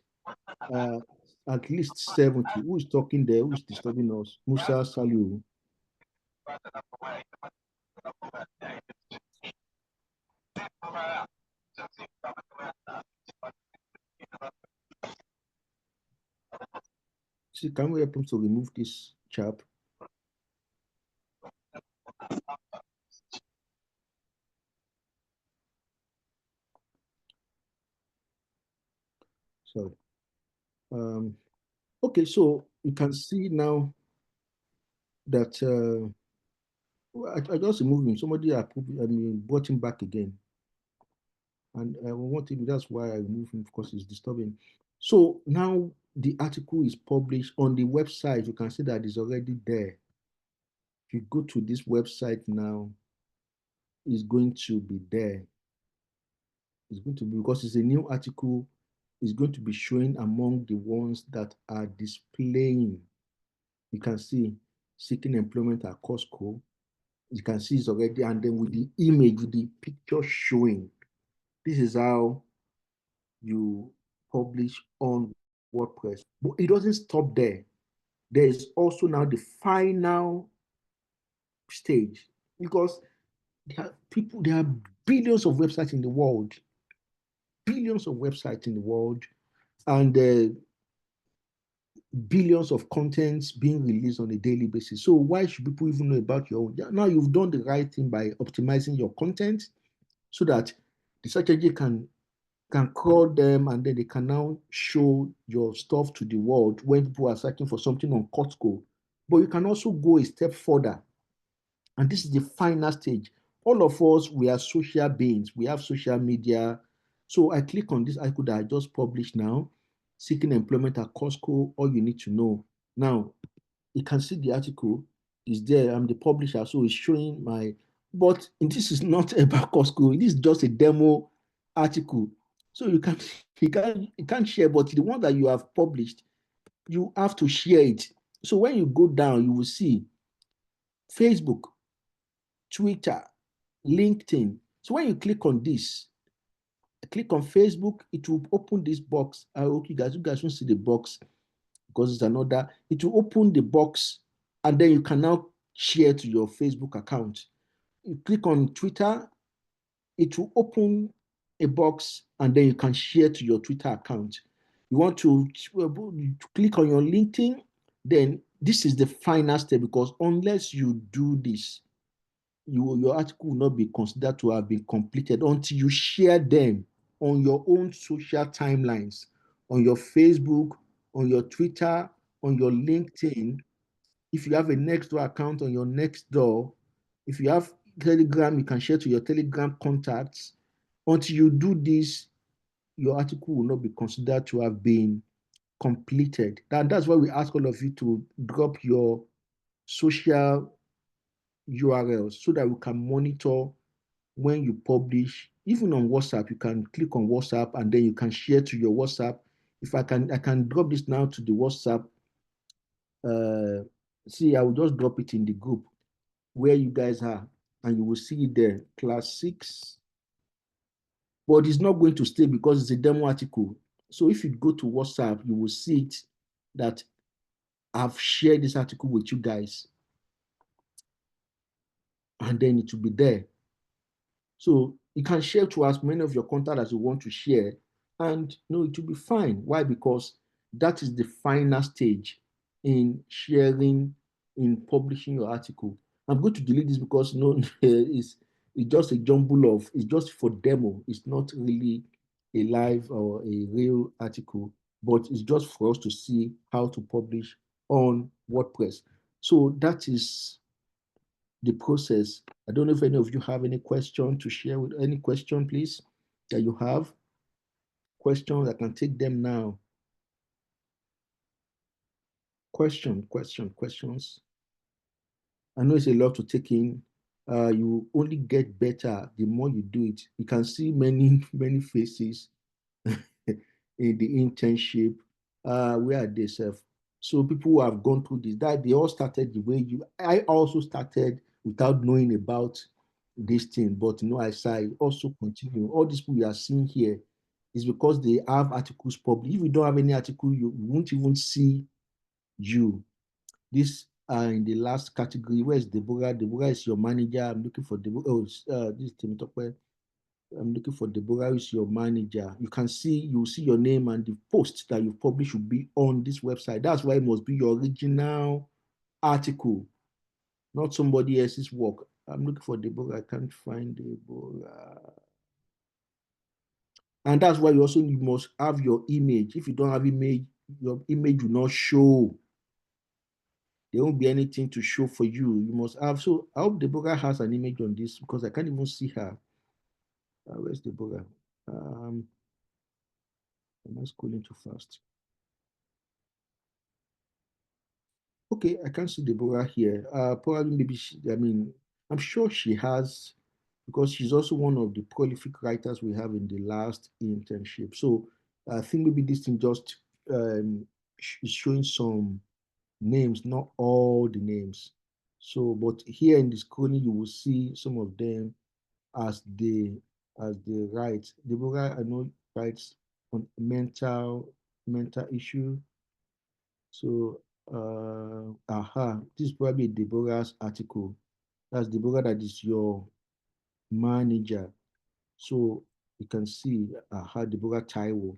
Speaker 1: at least 70. Who is talking there? Who is disturbing us? Musa Saliu. See, can we help him to remove this chap? Sorry. Okay, so you can see now that I just removed him. Somebody brought him back again. And I want him, that's why I removed him, because it's disturbing. So now the article is published on the website. You can see that it's already there. If you go to this website now, it's going to be there. It's going to be, because it's a new article, it's going to be showing among the ones that are displaying. You can see seeking employment at Costco. You can see it's already, and then with the image, with the picture showing. This is how you publish on WordPress. But it doesn't stop there. There is also now the final stage, because there are billions of websites in the world, and billions of contents being released on a daily basis. So why should people even know about your own? Now you've done the right thing by optimizing your content so that the search engine can crawl them, and then they can now show your stuff to the world when people are searching for something on Costco. But you can also go a step further. And this is the final stage. All of us, we are social beings. We have social media. So I click on this article that I just published now, seeking employment at Costco, all you need to know. Now, you can see the article is there. I'm the publisher, so it's showing my, but this is not about Costco. This is just a demo article. So you can't share, but the one that you have published, you have to share it. So when you go down, you will see Facebook, Twitter, LinkedIn. So when you click on this, click on Facebook, it will open this box. Okay, guys, you guys won't see the box because it's another. It will open the box, and then you can now share to your Facebook account. You click on Twitter, it will open a box, and then you can share to your Twitter account. You want to click on your LinkedIn, then this is the final step, because unless you do this, your article will not be considered to have been completed until you share them on your own social timelines, on your Facebook, on your Twitter, on your LinkedIn, if you have a Nextdoor account on your Nextdoor, if you have Telegram, you can share to your Telegram contacts. Until you do this, your article will not be considered to have been completed. That's why we ask all of you to drop your social URLs so that we can monitor when you publish. Even on WhatsApp, you can click on WhatsApp and then you can share to your WhatsApp. If I can drop this now to the WhatsApp. See, I will just drop it in the group where you guys are, and you will see it there, class 6. But it's not going to stay because it's a demo article. So if you go to WhatsApp, you will see it that I've shared this article with you guys. And then it will be there. So you can share to as many of your content as you want to share, and it will be fine. Why? Because that is the final stage in sharing, in publishing your article. I'm going to delete this because it's just a jumble of, it's just for demo. It's not really a live or a real article, but it's just for us to see how to publish on WordPress. So that is the process. I don't know if any of you have any question to share with any question, please, that you have. Questions, I can take them now. Questions. I know it's a lot to take in. You only get better the more you do it. You can see many faces in the internship. Where are they, self? So people who have gone through this, that they all started the way you. I also started without knowing about this thing, but as I also continue. All these people you are seeing here is because they have articles published. If you don't have any article, you won't even see you. This in the last category. Where's Deborah? Deborah is your manager. I'm looking for Deborah. Oh, this is Temitope. I'm looking for Deborah, who is your manager. You'll see your name, and the post that you publish should be on this website. That's why it must be your original article, not somebody else's work. I'm looking for Deborah. I can't find Deborah. And that's why you must have your image. If you don't have image, your image will not show. There won't be anything to show for you. You must have. So I hope Deborah has an image on this because I can't even see her. Where's Deborah? Am I scrolling too fast? Okay, I can't see Deborah here. Probably maybe I'm sure she has, because she's also one of the prolific writers we have in the last internship. So I think maybe this thing just is showing some names, not all the names. So, but here in the scrolling, you will see some of them as they write. Deborah, I know, writes on mental issue. So, this is probably Deborah's article. That's Deborah, that is your manager. So you can see Deborah Taiwo.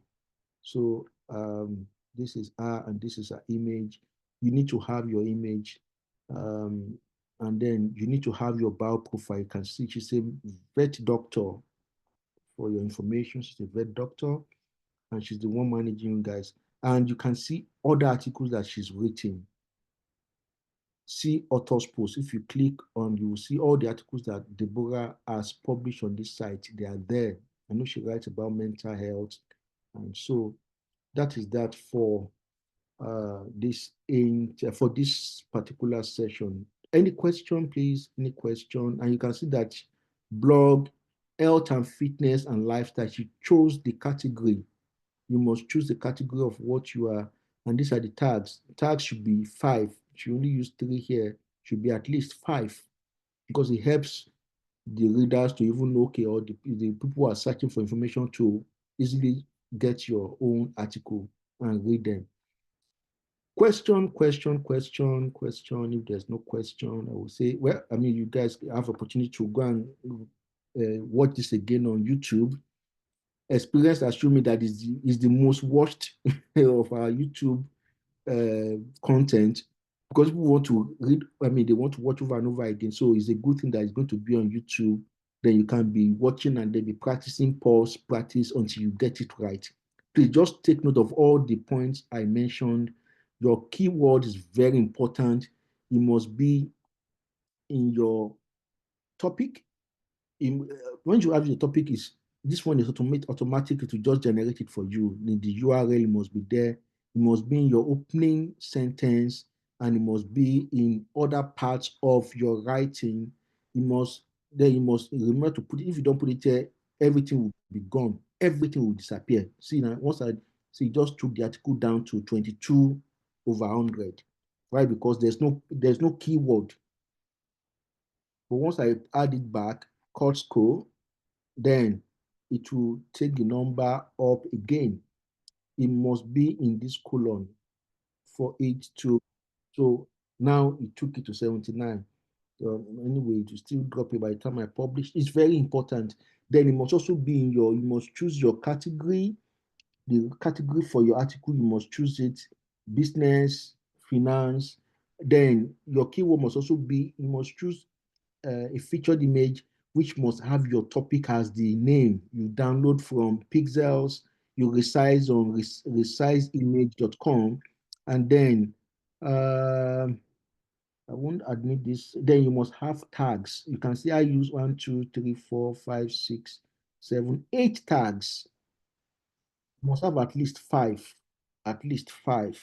Speaker 1: So this is her, and this is her image. You need to have your image, and then you need to have your bio profile. You can see she's a vet doctor. For your information, she's a vet doctor, and she's the one managing you guys. And you can see other articles that she's written. See author's post. If you click on, you will see all the articles that Deborah has published on this site. They are there. I know she writes about mental health, and so that is that for for this particular session. Any question, please? Any question? And you can see that blog, health and fitness and lifestyle. She chose the category. You must choose the category of what you are, and these are the tags. Tags should be 5. She only use 3 here. Should be at least 5, because it helps the readers to even know, okay, or the people who are searching for information to easily get your own article and read them. Question. If there's no question, I will say, well, you guys have opportunity to go and watch this again on YouTube. Experience has shown me that is the most watched of our YouTube content, because people want to read. They want to watch over and over again. So it's a good thing that it's going to be on YouTube. Then you can be watching and then be practicing, pause, practice until you get it right. Please just take note of all the points I mentioned Your keyword is very important. It must be in your topic. When you have your topic, is this one is automatically to just generate it for you. The URL must be there. It must be in your opening sentence, and it must be in other parts of your writing. You must remember to put it. If you don't put it there, everything will be gone. Everything will disappear. See now, once I see, just took the article down to 22 over 100, right? Because there's no keyword. But once I add it back, cut score, then it will take the number up again. It must be in this column for it to, so now it took it to 79. Anyway, it will still drop it by the time I publish. It's very important. Then it must also be in you must choose your category, the category for your article, you must choose it, business, finance. Then your keyword must also be, you must choose a featured image which must have your topic as the name. You download from Pixels, you resize on resizeimage.com, and then I won't admit this. Then you must have tags. You can see I use 1, 2, 3, 4, 5, 6, 7, 8 tags. You must have at least five. At least five.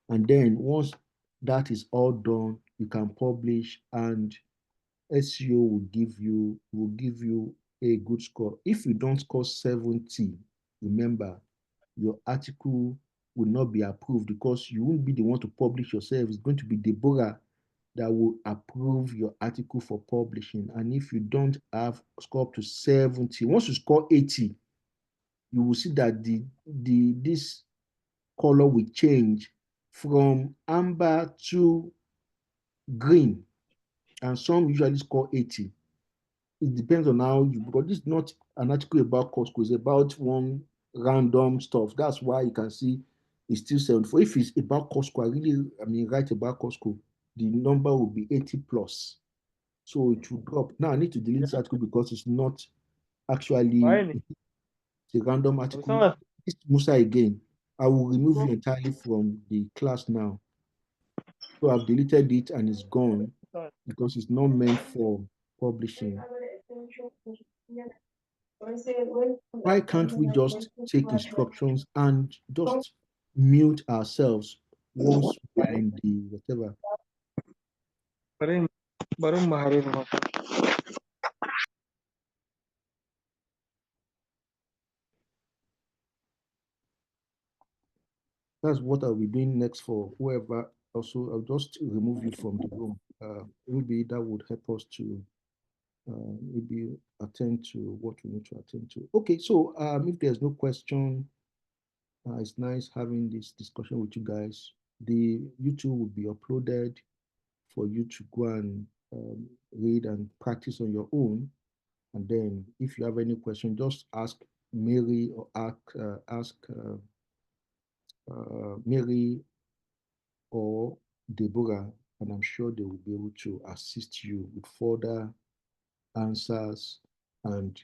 Speaker 1: And then once that is all done, you can publish, and SEO will give you a good score. If you don't score 70, remember your article will not be approved, because you won't be the one to publish yourself. It's going to be Deborah that will approve your article for publishing. And if you don't have score up to 70, once you score 80, you will see that this color will change from amber to green, and some usually score 80. It depends on how you, because this is not an article about Costco, it's about one random stuff. That's why you can see it's still 74. If it's about Costco, write about Costco, the number will be 80 plus. So it will drop. Now I need to delete this article because it's not actually it's a random article. It's Musa again. I will remove you entirely from the class now. So I've deleted it and it's gone because it's not meant for publishing. Why can't we just take instructions and just mute ourselves once we are in the whatever? That's what I'll be doing next for whoever. Also, I'll just remove you from the room. Maybe that would help us to maybe attend to what we need to attend to. Okay, so if there's no question, it's nice having this discussion with you guys. The YouTube will be uploaded for you to go and read and practice on your own. And then if you have any question, just ask Mary or ask Mary or Deborah, and I'm sure they will be able to assist you with further answers and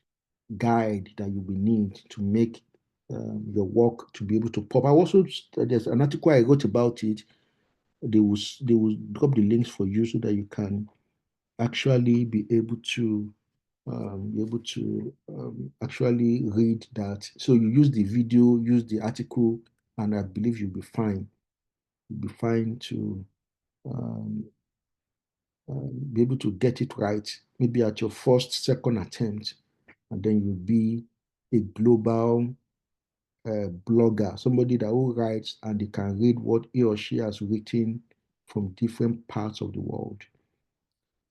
Speaker 1: guide that you will need to make your work to be able to pop. I also, there's an article I wrote about it. They will drop the links for you so that you can actually be able to actually read that. So you use the video, use the article, and I believe you'll be fine. You'll be fine to be able to get it right, maybe at your first, second attempt, and then you'll be a global blogger, somebody that who writes and they can read what he or she has written from different parts of the world.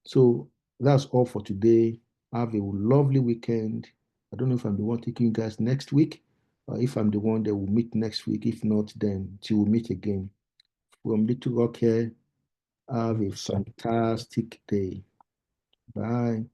Speaker 1: So that's all for today. Have a lovely weekend. I don't know if I'm the one taking you guys next week, or if I'm the one that will meet next week. If not, then till we meet again. From Little Rock here, have a fantastic day. Bye.